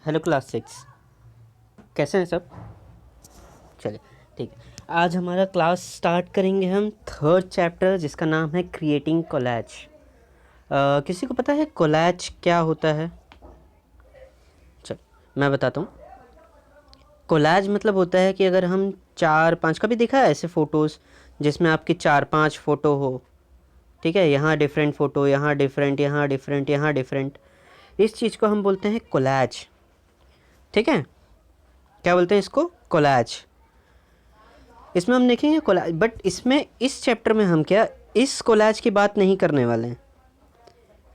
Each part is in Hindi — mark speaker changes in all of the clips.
Speaker 1: हेलो क्लास 6, कैसे हैं सब? चलिए ठीक है। आज हमारा क्लास स्टार्ट करेंगे हम थर्ड चैप्टर जिसका नाम है क्रिएटिंग कोलैज। किसी को पता है कोलैज क्या होता है? चल मैं बताता हूँ। कोलैज मतलब होता है कि अगर हम 4-5 कभी देखा है ऐसे फ़ोटोज़ जिसमें आपकी 4-5 फ़ोटो हो, ठीक है, यहाँ डिफरेंट फ़ोटो, यहाँ डिफरेंट, यहाँ डिफरेंट, यहाँ डिफरेंट, इस चीज़ को हम बोलते हैं कोलैज। ठीक है, क्या बोलते हैं इसको? कोलैज। इसमें हम देखेंगे कोलैज, बट इसमें इस चैप्टर में हम क्या इस कोलैज की बात नहीं करने वाले हैं।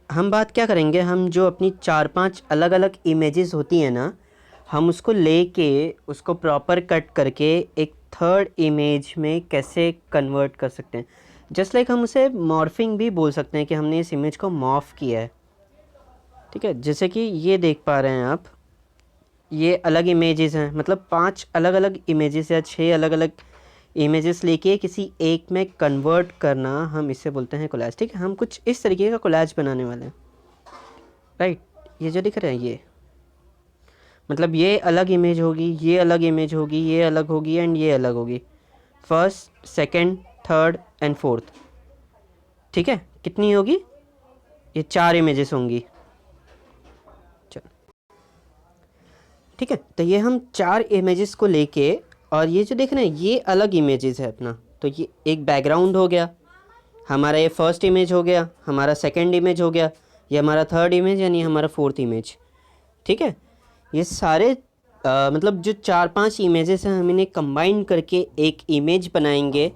Speaker 1: हम बात क्या करेंगे, हम जो अपनी 4-5 अलग अलग इमेजेस होती हैं ना, हम उसको लेके उसको प्रॉपर कट करके एक थर्ड इमेज में कैसे कन्वर्ट कर सकते हैं। जस्ट लाइक हम उसे मॉर्फिंग भी बोल सकते हैं कि हमने इस इमेज को मॉर्फ किया है। ठीक है, जैसे कि ये देख पा रहे हैं आप, ये अलग इमेजेस हैं, मतलब 5 अलग अलग इमेजेस या 6 अलग अलग इमेजेस लेके किसी एक में कन्वर्ट करना, हम इससे बोलते हैं कोलैज। ठीक है, हम कुछ इस तरीके का कोलैज बनाने वाले हैं। राइट, ये जो दिख रहे हैं ये मतलब ये अलग इमेज होगी, ये अलग इमेज होगी, ये अलग होगी एंड ये अलग होगी। First, second, third and fourth. ठीक है, कितनी होगी? ये 4 इमेजेस होंगी। चलो ठीक है, तो ये हम 4 इमेजेस को लेके, और ये जो देख रहे हैं ये अलग इमेजेस है अपना। तो ये एक बैकग्राउंड हो गया हमारा, ये फर्स्ट इमेज हो गया हमारा, सेकंड इमेज हो गया, ये हमारा थर्ड इमेज यानी हमारा फोर्थ इमेज। ठीक है, ये सारे मतलब जो 4-5 इमेजेस हैं हम इन्हें कंबाइन करके एक इमेज बनाएंगे,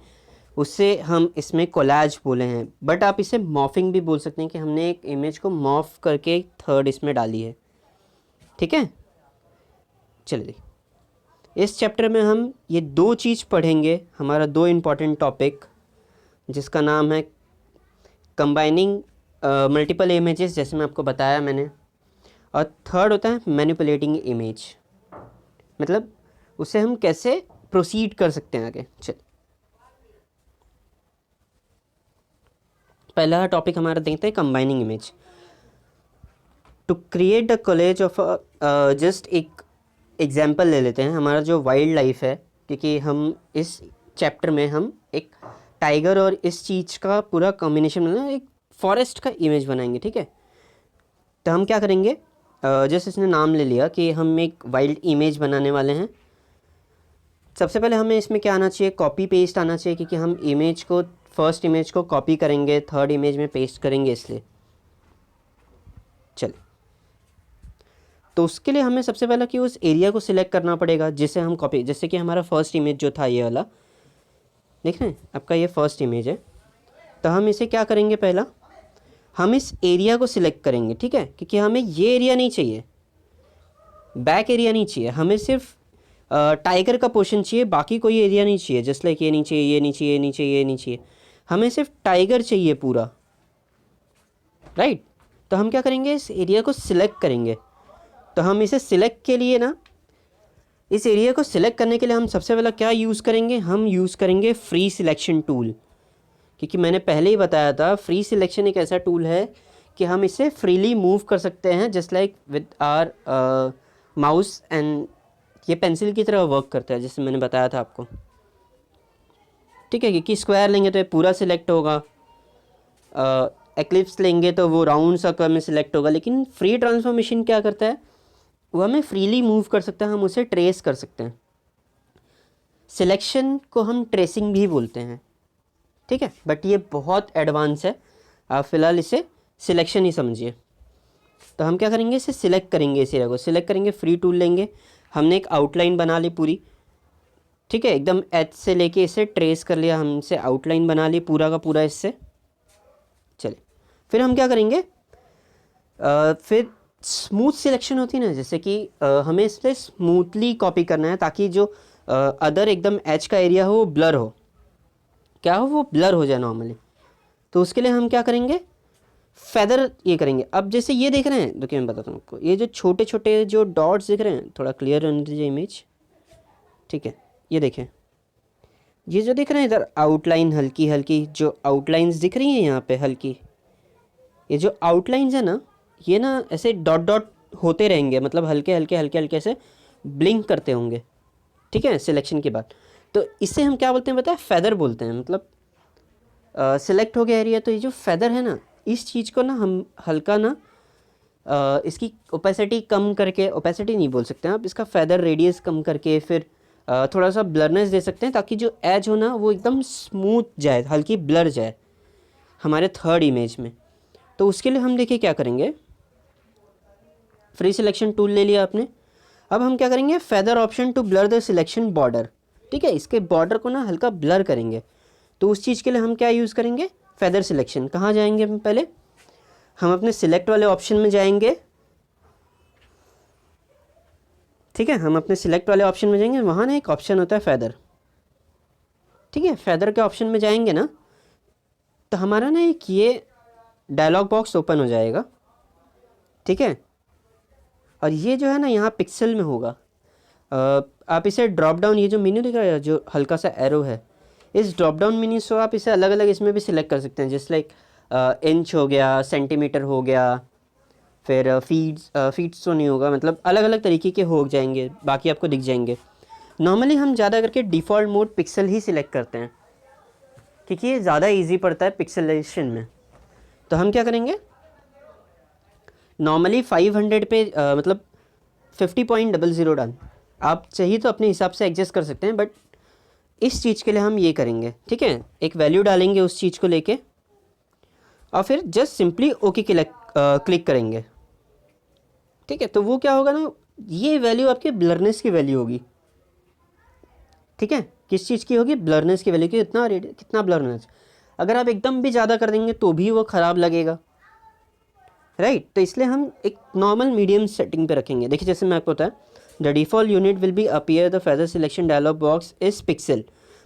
Speaker 1: उससे हम इसमें कोलैज बोले हैं। बट आप इसे मॉर्फिंग भी बोल सकते हैं कि हमने एक इमेज को मॉर्फ करके थर्ड इसमें डाली है। ठीक है, चलिए इस चैप्टर में हम ये 2 चीज़ पढ़ेंगे, हमारा 2 इम्पॉर्टेंट टॉपिक, जिसका नाम है कंबाइनिंग मल्टीपल इमेजेस, जैसे मैं आपको बताया मैंने, और थर्ड होता है मैनिपुलेटिंग इमेज, मतलब उससे हम कैसे प्रोसीड कर सकते हैं आगे। चल पहला टॉपिक हमारा देखते हैं combining image. To create the collage of just एक एग्जाम्पल ले लेते हैं, हमारा जो वाइल्ड लाइफ है, क्योंकि हम इस चैप्टर में हम एक टाइगर और इस चीज़ का पूरा कॉम्बिनेशन में एक फॉरेस्ट का इमेज बनाएंगे। ठीक है, तो हम क्या करेंगे, जैसे इसने नाम ले लिया कि हम एक वाइल्ड इमेज बनाने वाले हैं। सबसे पहले हमें इसमें क्या आना चाहिए, कॉपी पेस्ट आना चाहिए, क्योंकि हम इमेज को, फर्स्ट इमेज को कॉपी करेंगे, थर्ड इमेज में पेस्ट करेंगे, इसलिए। चलिए, तो उसके लिए हमें सबसे पहले कि उस एरिया को सिलेक्ट करना पड़ेगा जिसे हम कॉपी, जैसे कि हमारा फर्स्ट इमेज जो था ये वाला, देख रहे हैं आपका, ये फर्स्ट इमेज है। तो हम इसे क्या करेंगे, पहला हम इस एरिया को सिलेक्ट करेंगे। ठीक है, क्योंकि हमें ये एरिया नहीं चाहिए, बैक एरिया नहीं चाहिए, हमें सिर्फ टाइगर का पोर्शन चाहिए, बाकी कोई एरिया नहीं चाहिए। जस्ट लाइक ये नहीं चाहिए, ये नहीं चाहिए, ये नहीं चाहिए, ये नहीं चाहिए, हमें सिर्फ टाइगर चाहिए पूरा। राइट, तो हम क्या करेंगे, इस एरिया को सिलेक्ट करेंगे। तो हम इसे सिलेक्ट के लिए ना, इस एरिया को सिलेक्ट करने के लिए हम सबसे पहले क्या यूज़ करेंगे, हम यूज़ करेंगे फ्री सिलेक्शन टूल। क्योंकि मैंने पहले ही बताया था, फ्री सिलेक्शन एक ऐसा टूल है कि हम इसे फ्रीली मूव कर सकते हैं, just like with our mouse, and ये पेंसिल की तरह वर्क करता है, जैसे मैंने बताया था आपको। ठीक है, क्योंकि स्क्वायर लेंगे तो ये पूरा सिलेक्ट होगा, एक्लिप्स लेंगे तो वो राउंड सर्कल में सिलेक्ट होगा। लेकिन फ्री ट्रांसफॉर्मेशन क्या करता है, वो हमें फ्रीली मूव कर सकता है, हम उसे ट्रेस कर सकते हैं। सिलेक्शन को हम ट्रेसिंग भी बोलते हैं। ठीक है, बट ये बहुत एडवांस है, आप फ़िलहाल इसे सिलेक्शन ही समझिए। तो हम क्या करेंगे, इसे सिलेक्ट करेंगे, इस एरिया को सिलेक्ट करेंगे, फ्री टूल लेंगे, हमने एक आउटलाइन बना ली पूरी। ठीक है, एकदम एच से लेके इसे ट्रेस कर लिया, हमसे आउटलाइन बना ली पूरा का पूरा इससे। चले, फिर हम क्या करेंगे, फिर स्मूथ सिलेक्शन होती है ना, जैसे कि हमें इसे स्मूथली कॉपी करना है, ताकि जो अदर एकदम एच का एरिया हो वो ब्लर हो, क्या हो, वो ब्लर हो जाए नॉर्मली। तो उसके लिए हम क्या करेंगे, फेदर ये करेंगे। अब जैसे ये देख रहे हैं, देखिए मैं बताता हूँ आपको, ये जो छोटे छोटे जो डॉट्स दिख रहे हैं, थोड़ा क्लियर होने दीजिए इमेज। ठीक है, ये देखें, ये जो दिख रहे हैं इधर आउटलाइन, हल्की हल्की जो आउटलाइंस दिख रही हैं यहाँ पे हल्की, ये जो आउटलाइंस है ना, ये ना ऐसे डॉट डॉट होते रहेंगे, मतलब हल्के हल्के हल्के हल्के से ब्लिंक करते होंगे, ठीक है, सिलेक्शन के बाद। तो इससे हम क्या बोलते हैं पता है, फेदर बोलते हैं। मतलब सिलेक्ट हो गया एरिया, तो ये जो फेदर है ना, इस चीज़ को ना हम हल्का ना इसकी ओपेसिटी कम करके, ओपेसिटी नहीं बोल सकते हैं आप, इसका फेदर रेडियस कम करके फिर थोड़ा सा ब्लरनेस दे सकते हैं, ताकि जो एज हो ना वो एकदम स्मूथ जाए, हल्की ब्लर जाए हमारे थर्ड इमेज में। तो उसके लिए हम देखिए क्या करेंगे, फ्री सिलेक्शन टूल ले लिया आपने। अब हम क्या करेंगे, feather option to blur the selection border, ठीक है, इसके बॉर्डर को ना हल्का ब्लर करेंगे। तो उस चीज़ के लिए हम क्या यूज़ करेंगे, फेदर सिलेक्शन। कहाँ जाएंगे हम, पहले हम अपने सिलेक्ट वाले ऑप्शन में जाएंगे, ठीक है, हम अपने सिलेक्ट वाले ऑप्शन में जाएंगे, वहाँ ना एक ऑप्शन होता है फेदर, ठीक है, फेदर के ऑप्शन में जाएंगे ना, तो हमारा ना एक ये डायलॉग बॉक्स ओपन हो जाएगा, ठीक है। और ये जो है ना यहाँ पिक्सल में होगा। आप इसे ड्रॉप डाउन, ये जो मेन्यू दिख रहा है जो हल्का सा एरो है, इस ड्रॉप डाउन मेन्यू से आप इसे अलग अलग इसमें भी सिलेक्ट कर सकते हैं, जैसे लाइक इंच हो गया, सेंटीमीटर हो गया, फिर फीट्स तो नहीं होगा, मतलब अलग अलग तरीके के हो जाएंगे, बाकी आपको दिख जाएंगे। नॉर्मली हम ज़्यादा करके डिफ़ॉल्ट मोड पिक्सल ही सिलेक्ट करते हैं, क्योंकि ये ज़्यादा इजी पड़ता है पिक्सलेशन में। तो हम क्या करेंगे, नॉर्मली 500 पे मतलब 50.00 डन। आप चाहिए तो अपने हिसाब से एडजस्ट कर सकते हैं, बट इस चीज़ के लिए हम ये करेंगे, ठीक है, एक वैल्यू डालेंगे उस चीज़ को लेके, और फिर जस्ट सिंपली ओके क्लिक करेंगे, ठीक है। तो वो क्या होगा ना, ये वैल्यू आपके ब्लरनेस की वैल्यू होगी, ठीक है, किस चीज़ की होगी, ब्लरनेस की वैल्यू की, कितना ब्लरनेस। अगर आप एकदम भी ज़्यादा कर देंगे तो भी वो ख़राब लगेगा, राइट। तो इसलिए हम एक नॉर्मल मीडियम सेटिंग पे रखेंगे। देखिए जैसे मैं आपको बताया, the default unit will be appear the feather selection dialog box is pixel,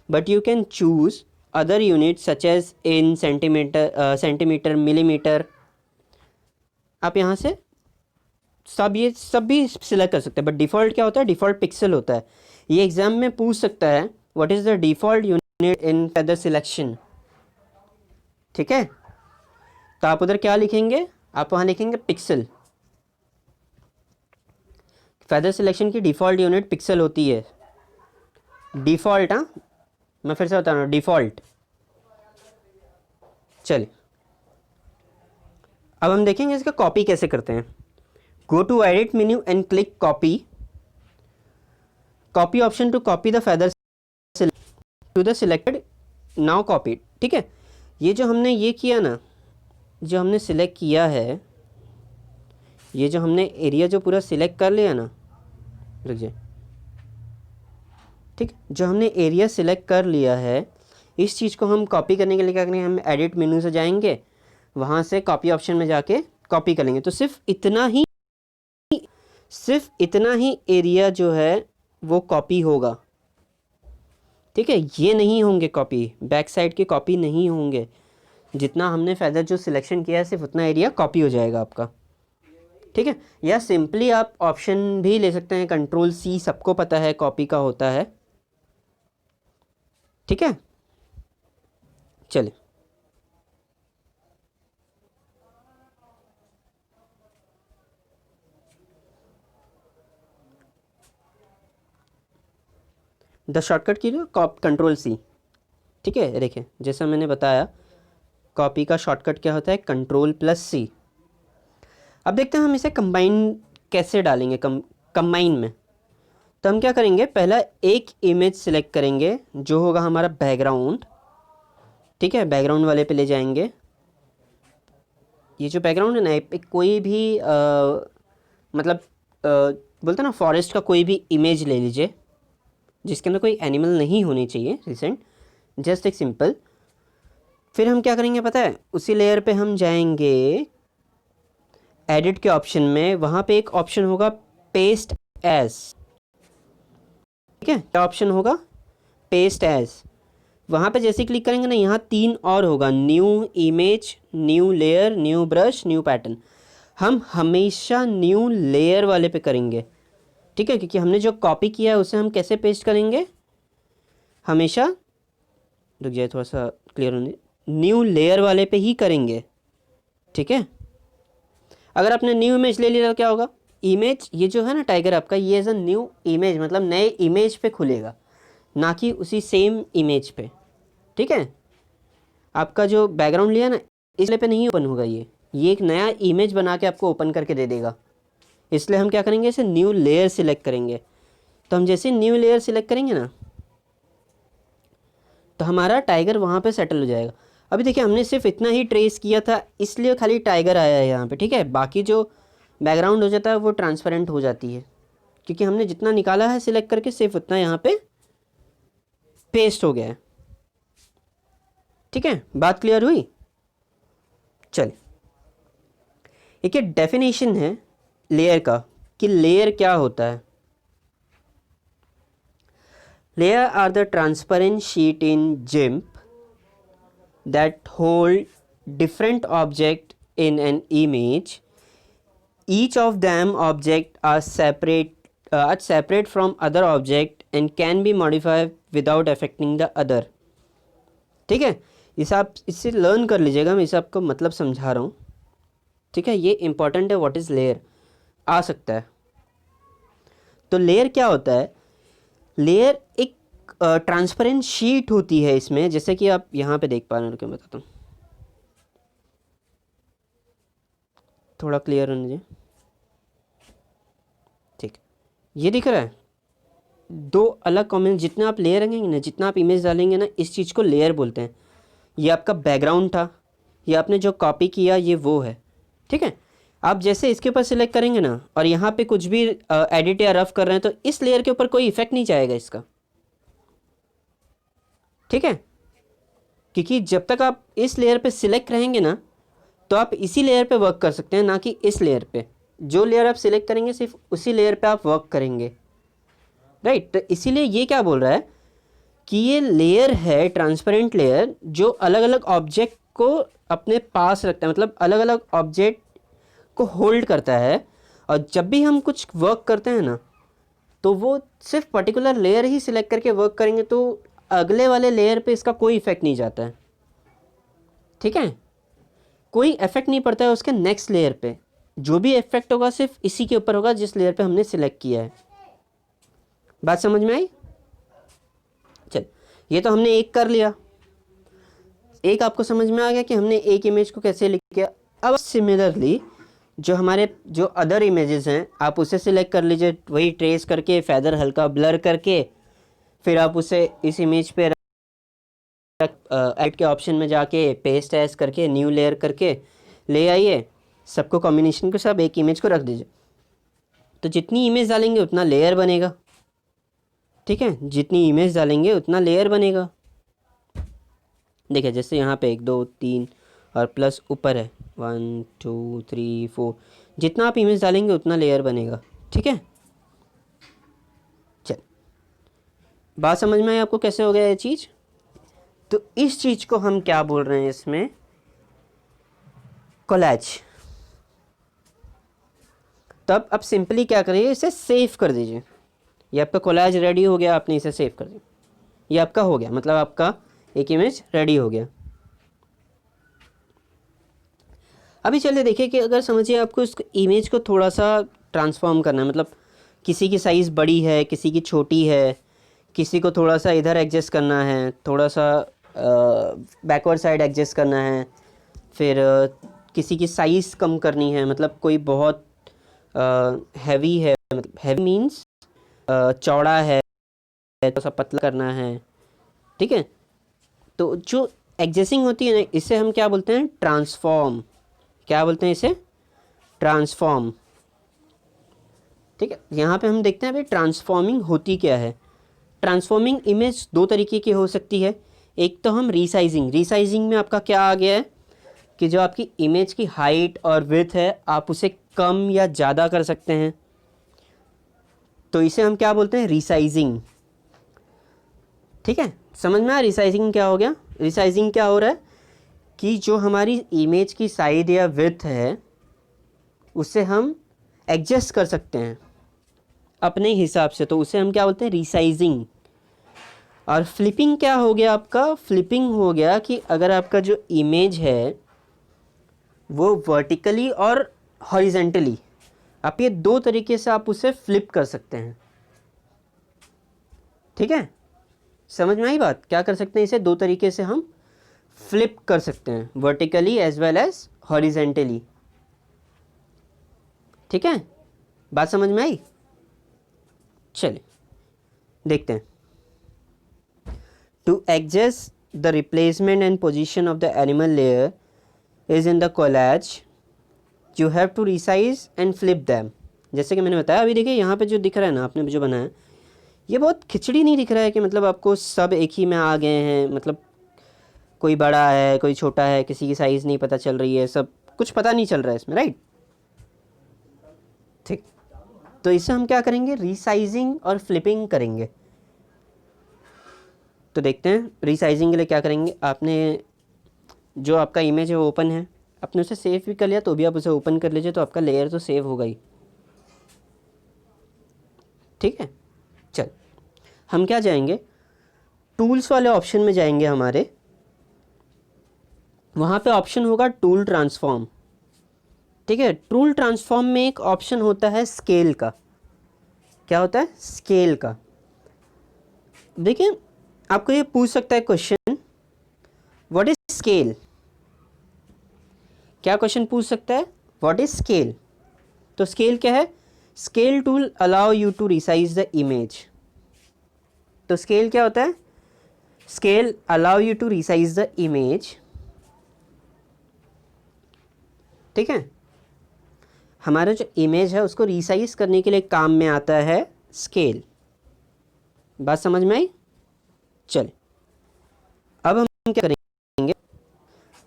Speaker 1: but you can choose other unit such as in, centimetre, millimetre. आप यहाँ से ये सब भी सिलेक्ट कर सकते हैं, बट डिफ़ॉल्ट क्या होता है, डिफ़ॉल्ट पिक्सल होता है। ये एग्जाम में पूछ सकता है, what is the default unit in feather selection, ठीक है। तो आप उधर क्या लिखेंगे, आप वहाँ लिखेंगे पिक्सल। फेदर सिलेक्शन की डिफ़ॉल्ट यूनिट पिक्सल होती है, डिफ़ॉल्ट। हाँ, मैं फिर से बता रहा हूँ, डिफ़ॉल्ट। चलिए अब हम देखेंगे इसका कॉपी कैसे करते हैं। Go to edit menu and click copy, copy option to copy the feather to the selected, now copy, ठीक है। ये जो हमने ये किया ना, जो हमने सिलेक्ट किया है, ये जो हमने एरिया जो पूरा सिलेक्ट कर लिया ना, रुक जाए, ठीक, जो हमने एरिया सिलेक्ट कर लिया है, इस चीज़ को हम कॉपी करने के लिए क्या करेंगे, हम एडिट मेन्यू से जाएंगे, वहाँ से कॉपी ऑप्शन में जाके कॉपी कर लेंगे। तो सिर्फ इतना ही एरिया जो है वो कॉपी होगा, ठीक है, ये नहीं होंगे कॉपी, बैक साइड के कॉपी नहीं होंगे। जितना हमने फेदर जो सिलेक्शन किया है सिर्फ उतना एरिया कॉपी हो जाएगा आपका, ठीक है। या सिंपली आप ऑप्शन भी ले सकते हैं, कंट्रोल सी, सबको पता है कॉपी का होता है, ठीक है। चलिए द शॉर्टकट की कंट्रोल सी, ठीक है। देखिए जैसा मैंने बताया, कॉपी का शॉर्टकट क्या होता है, कंट्रोल प्लस सी। अब देखते हैं हम इसे कंबाइन कैसे डालेंगे, कंबाइन में। तो हम क्या करेंगे, पहला एक इमेज सिलेक्ट करेंगे जो होगा हमारा बैकग्राउंड, ठीक है, बैकग्राउंड वाले पे ले जाएंगे। ये जो बैकग्राउंड है ना, कोई भी मतलब बोलते हैं ना, फॉरेस्ट का कोई भी इमेज ले लीजिए जिसके अंदर कोई एनिमल नहीं होनी चाहिए रिसेंट, जस्ट एक सिंपल। फिर हम क्या करेंगे पता है, उसी लेयर पे हम जाएंगे एडिट के ऑप्शन में, वहाँ पे एक ऑप्शन होगा पेस्ट एज, ठीक है, क्या ऑप्शन होगा, पेस्ट एज। वहाँ पे जैसे क्लिक करेंगे ना, यहाँ 3 और होगा, new image, new layer, new brush, new pattern. हम हमेशा न्यू लेयर वाले पे करेंगे, ठीक है, क्योंकि हमने जो कॉपी किया है उसे हम कैसे पेस्ट करेंगे, हमेशा, रुक जाए थोड़ा सा क्लियर होने, न्यू लेयर वाले पे ही करेंगे, ठीक है। अगर आपने न्यू इमेज ले लिया तो क्या होगा, इमेज ये जो है ना टाइगर आपका, ये एज अ न्यू इमेज मतलब नए इमेज पे खुलेगा, ना कि उसी सेम इमेज पे। ठीक है, आपका जो बैकग्राउंड लिया ना इसलिए पे नहीं ओपन होगा, ये एक नया इमेज बना के आपको ओपन करके दे देगा। इसलिए हम क्या करेंगे, इसे न्यू लेयर सिलेक्ट करेंगे। तो हम जैसे न्यू लेयर सिलेक्ट करेंगे ना तो हमारा टाइगर वहाँ पे सेटल हो जाएगा। अभी देखिए हमने सिर्फ इतना ही ट्रेस किया था इसलिए खाली टाइगर आया है यहाँ पे। ठीक है, बाकी जो बैकग्राउंड हो जाता है वो ट्रांसपेरेंट हो जाती है, क्योंकि हमने जितना निकाला है सिलेक्ट करके सिर्फ उतना यहाँ पे पेस्ट हो गया है। ठीक है, बात क्लियर हुई? चल, एक डेफिनेशन है लेयर का कि लेयर क्या होता है। Layer are the transparent sheet in GIMP that hold different object in an image. Each of them object are separate from other object and can be modified without affecting the other. ठीक है, इसे आप इससे लर्न कर लीजिएगा, मैं इसे आपको मतलब समझा रहा हूँ। ठीक है, ये इंपॉर्टेंट है, व्हाट इज़ लेयर आ सकता है। तो लेयर क्या होता है, लेयर एक ट्रांसपेरेंट शीट होती है इसमें, जैसे कि आप यहाँ पे देख पा रहे हो। क्या बताता हूँ, थोड़ा क्लियर होने दीजिए। ठीक, ये दिख रहा है दो अलग कॉम्बिनेशन। जितना आप लेयर रखेंगे ना, जितना आप इमेज डालेंगे ना, इस चीज़ को लेयर बोलते हैं। ये आपका बैकग्राउंड था, ये आपने जो कॉपी किया ये वो है। ठीक है, आप जैसे इसके ऊपर सिलेक्ट करेंगे ना और यहाँ पे कुछ भी एडिट या रफ कर रहे हैं तो इस लेयर के ऊपर कोई इफेक्ट नहीं जाएगा इसका। ठीक है, क्योंकि जब तक आप इस लेयर पे सिलेक्ट रहेंगे ना तो आप इसी लेयर पे वर्क कर सकते हैं, ना कि इस लेयर पे। जो लेयर आप सिलेक्ट करेंगे सिर्फ उसी लेयर पे आप वर्क करेंगे। राइट, तो इसीलिए ये क्या बोल रहा है कि ये लेयर है ट्रांसपेरेंट लेयर जो अलग अलग ऑब्जेक्ट को अपने पास रखता है, मतलब अलग अलग ऑब्जेक्ट को होल्ड करता है। और जब भी हम कुछ वर्क करते हैं ना तो वो सिर्फ पर्टिकुलर लेयर ही सिलेक्ट करके वर्क करेंगे, तो अगले वाले लेयर पे इसका कोई इफेक्ट नहीं जाता है। ठीक है, कोई इफेक्ट नहीं पड़ता है उसके नेक्स्ट लेयर पे। जो भी इफेक्ट होगा सिर्फ इसी के ऊपर होगा जिस लेयर पे हमने सिलेक्ट किया है। बात समझ में आई? चल, ये तो हमने एक कर लिया। एक आपको समझ में आ गया कि हमने एक इमेज को कैसे लिख किया। अब सिमिलरली जो हमारे जो अदर इमेजेस हैं आप उसे सिलेक्ट कर लीजिए, वही ट्रेस करके फेदर हल्का ब्लर करके फिर आप उसे इस इमेज पे ऐड के ऑप्शन में जाके पेस्ट एज करके न्यू लेयर करके ले आइए, सबको कॉम्बिनेशन को सब एक इमेज को रख दीजिए। तो जितनी इमेज डालेंगे उतना लेयर बनेगा। ठीक है, जितनी इमेज डालेंगे उतना लेयर बनेगा। देखिए जैसे यहाँ पे 1 2 3 और प्लस ऊपर है 1 2 3 4, जितना आप इमेज डालेंगे उतना लेयर बनेगा। ठीक है, चल बात समझ में आई आपको कैसे हो गया ये चीज़? तो इस चीज़ को हम क्या बोल रहे हैं इसमें, कोलैज। तब अब सिंपली क्या करिए, इसे सेव कर दीजिए। ये आपका कोलैज रेडी हो गया, आपने इसे सेव कर दिया, ये आपका हो गया, मतलब आपका एक इमेज रेडी हो गया। अभी चलिए देखिए कि अगर समझिए आपको इस इमेज को थोड़ा सा ट्रांसफॉर्म करना है, मतलब किसी की साइज़ बड़ी है, किसी की छोटी है, किसी को थोड़ा सा इधर एडजस्ट करना है, थोड़ा सा बैकवर्ड साइड एडजस्ट करना है, फिर किसी की साइज़ कम करनी है, मतलब कोई बहुत हैवी है, मतलब हैवी मीन्स चौड़ा है, थोड़ा सा पतला करना है। ठीक है, तो जो एडजस्टिंग होती है ना इसे हम क्या बोलते हैं, ट्रांसफॉर्म। क्या बोलते हैं इसे, ट्रांसफॉर्म। ठीक है, यहाँ पे हम देखते हैं भाई ट्रांसफॉर्मिंग होती क्या है। ट्रांसफॉर्मिंग इमेज दो तरीके की हो सकती है। एक तो हम रीसाइजिंग, रीसाइजिंग में आपका क्या आ गया है कि जो आपकी इमेज की हाइट और विड्थ है आप उसे कम या ज़्यादा कर सकते हैं, तो इसे हम क्या बोलते हैं, रीसाइजिंग। ठीक है, समझ में आया रिसाइजिंग क्या हो गया? रिसाइजिंग क्या हो रहा है कि जो हमारी इमेज की साइज या विड्थ है उसे हम एडजस्ट कर सकते हैं अपने हिसाब से, तो उसे हम क्या बोलते हैं, रिसाइजिंग। और फ्लिपिंग क्या हो गया आपका, फ्लिपिंग हो गया कि अगर आपका जो इमेज है वो वर्टिकली और हॉरिजेंटली आप ये दो तरीके से आप उसे फ्लिप कर सकते हैं, ठीक है, समझ में आई बात? क्या कर सकते हैं, इसे दो तरीके से हम फ्लिप कर सकते हैं, vertically as well as horizontally, ठीक है, बात समझ में आई? चलिए देखते हैं। To adjust the replacement and position of the animal layer is in the collage, you have to resize and flip them. जैसे कि मैंने बताया, अभी देखिए यहाँ पे जो दिख रहा है ना, आपने जो बनाया, ये बहुत खिचड़ी नहीं दिख रहा है कि मतलब आपको सब एक ही में आ गए हैं, मतलब कोई बड़ा है कोई छोटा है, किसी की साइज़ नहीं पता चल रही है, सब कुछ पता नहीं चल रहा है इसमें, राइट? ठीक, तो इसे हम क्या करेंगे, रीसाइजिंग और फ्लिपिंग करेंगे। तो देखते हैं रीसाइजिंग के लिए क्या करेंगे। आपने जो आपका इमेज है वो ओपन है, आपने उसे सेव भी कर लिया तो भी आप उसे ओपन कर लीजिए, तो आपका लेयर तो सेव होगा ही, ठीक है। चल हम क्या जाएंगे, टूल्स वाले ऑप्शन में जाएंगे हमारे, वहाँ पे ऑप्शन होगा टूल ट्रांसफॉर्म, ठीक है। टूल ट्रांसफॉर्म में एक ऑप्शन होता है स्केल का। क्या होता है? स्केल का। देखिए आपको ये पूछ सकता है क्वेश्चन, व्हाट इज स्केल? क्या क्वेश्चन पूछ सकता है, व्हाट इज स्केल? तो स्केल क्या है? Scale tool allow you to resize the image. तो स्केल क्या होता है? Scale allow you to resize the image, ठीक है। हमारा जो इमेज है उसको रिसाइज करने के लिए काम में आता है स्केल। बात समझ में आई? चल अब हम क्या करेंगे,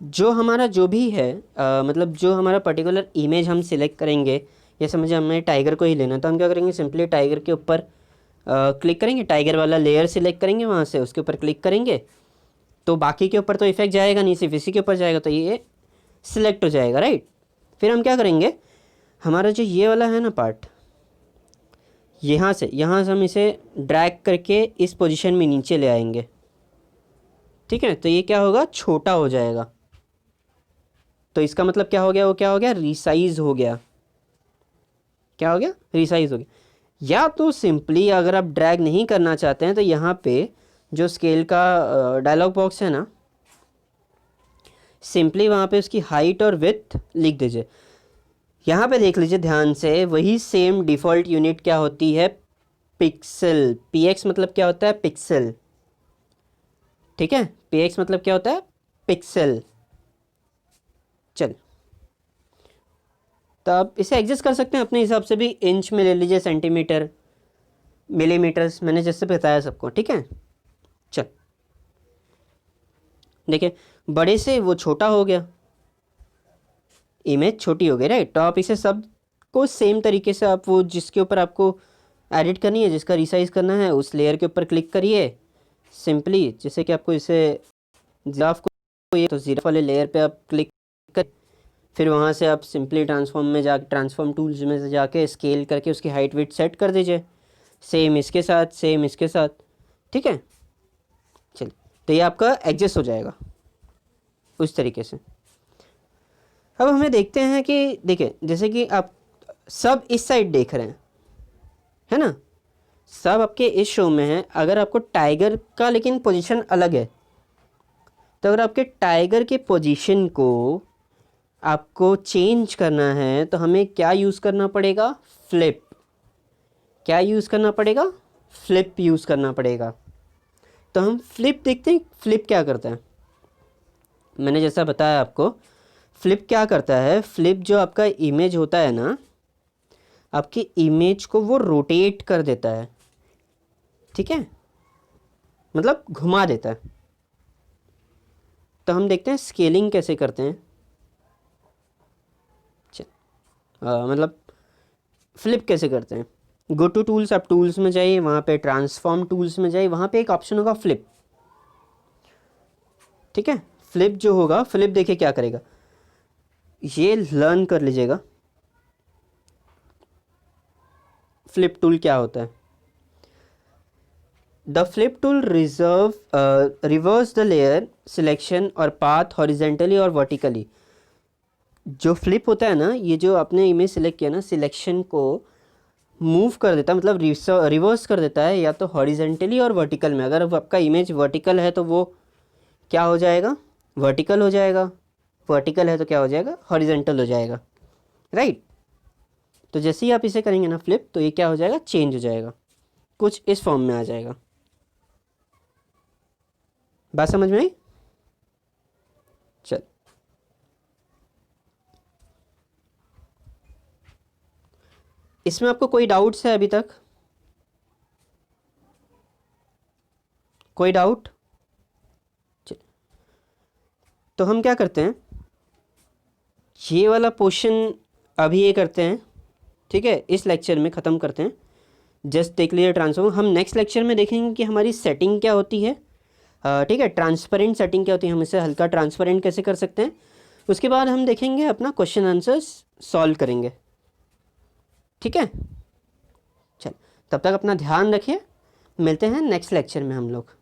Speaker 1: जो हमारा जो भी है मतलब जो हमारा पर्टिकुलर इमेज हम सिलेक्ट करेंगे, या समझे हमें टाइगर को ही लेना, तो हम क्या करेंगे, सिंपली टाइगर के ऊपर क्लिक करेंगे, टाइगर वाला लेयर सिलेक्ट करेंगे, वहाँ से उसके ऊपर क्लिक करेंगे, तो बाकी के ऊपर तो इफेक्ट जाएगा नहीं, सिर्फ इसी के ऊपर जाएगा, तो ये सिलेक्ट हो जाएगा, राइट। फिर हम क्या करेंगे, हमारा जो ये वाला है ना पार्ट, यहाँ से हम इसे ड्रैग करके इस पोजीशन में नीचे ले आएंगे, ठीक है। तो ये क्या होगा, छोटा हो जाएगा, तो इसका मतलब क्या हो गया, वो क्या हो गया, रिसाइज हो गया। क्या हो गया? रिसाइज हो गया। या तो सिंपली अगर आप ड्रैग नहीं करना चाहते हैं तो यहाँ पे जो स्केल का डायलॉग बॉक्स है ना, सिंपली वहाँ पे उसकी हाइट और विड्थ लिख दीजिए। यहाँ पे देख लीजिए ध्यान से, वही सेम डिफ़ॉल्ट यूनिट क्या होती है, पिक्सल। px मतलब क्या होता है, पिक्सल, ठीक है। px मतलब क्या होता है, पिक्सल। चल तो आप इसे एडजस्ट कर सकते हैं अपने हिसाब से भी, इंच में ले लीजिए, सेंटीमीटर, मिलीमीटर्स, मैंने जैसे बताया सबको, ठीक है। चल देखिए, बड़े से वो छोटा हो गया, इमेज छोटी हो गई, राइट। तो आप इसे सब को सेम तरीके से आप वो जिसके ऊपर आपको एडिट करनी है, जिसका रिसाइज करना है, उस लेयर के ऊपर क्लिक करिए सिंपली। जैसे कि आपको इसे जिराफ को ये, तो जिराफ वाले लेयर पे आप क्लिक कर, फिर वहाँ से आप सिंपली ट्रांसफॉर्म में जा, ट्रांसफॉर्म टूल्स में से जाके स्केल करके उसकी हाइट विड्थ सेट कर दीजिए, सेम इसके साथ, सेम इसके साथ, ठीक है। चलिए, तो ये आपका एडजस्ट हो जाएगा उस तरीके से। अब हमें देखते हैं कि देखिए, जैसे कि आप सब इस साइड देख रहे हैं, है ना, सब आपके इस शो में है। अगर आपको टाइगर का लेकिन पोजीशन अलग है, तो अगर आपके टाइगर के पोजीशन को आपको चेंज करना है तो हमें क्या यूज़ करना पड़ेगा, फ्लिप। क्या यूज़ करना पड़ेगा, फ्लिप यूज़ करना पड़ेगा। तो हम फ्लिप देखते हैं, फ्लिप क्या करता है। मैंने जैसा बताया आपको, फ्लिप क्या करता है, फ्लिप जो आपका इमेज होता है ना, आपकी इमेज को वो रोटेट कर देता है, ठीक है, मतलब घुमा देता है। तो हम देखते हैं स्केलिंग कैसे करते हैं। मतलब फ्लिप कैसे करते हैं। गो टू टूल्स, आप टूल्स में जाइए, वहाँ पे ट्रांसफॉर्म टूल्स में जाइए, वहाँ पे एक ऑप्शन होगा फ्लिप, ठीक है। फ्लिप जो होगा, फ्लिप देखिए क्या करेगा, ये लर्न कर लीजिएगा फ्लिप टूल क्या होता है। The flip tool reverse the layer selection और पाथ हॉरिजेंटली और वर्टिकली। जो फ्लिप होता है ना, ये जो आपने इमेज सिलेक्ट किया ना, सिलेक्शन को मूव कर देता है, मतलब रिवर्स कर देता है, या तो हॉरिजेंटली और वर्टिकल में। अगर आपका इमेज वर्टिकल है तो वो क्या हो जाएगा, वर्टिकल हो जाएगा, वर्टिकल है तो क्या हो जाएगा, हॉरिजेंटल हो जाएगा, राइट। तो जैसे ही आप इसे करेंगे ना फ्लिप, तो ये क्या हो जाएगा, चेंज हो जाएगा, कुछ इस फॉर्म में आ जाएगा। बात समझ में आई? चल, इसमें आपको कोई डाउट्स है अभी तक? कोई डाउट? चल, तो हम क्या करते हैं, ये वाला पोर्शन अभी ये करते हैं, ठीक है, इस लेक्चर में ख़त्म करते हैं। Just take clear transform. हम नेक्स्ट लेक्चर में देखेंगे कि हमारी सेटिंग क्या होती है, ठीक है, ट्रांसपेरेंट सेटिंग क्या होती है, हम इसे हल्का ट्रांसपेरेंट कैसे कर सकते हैं। उसके बाद हम देखेंगे अपना क्वेश्चन आंसर्स सॉल्व करेंगे, ठीक है। चल, तब तक अपना ध्यान रखिए, मिलते हैं नेक्स्ट लेक्चर में हम लोग।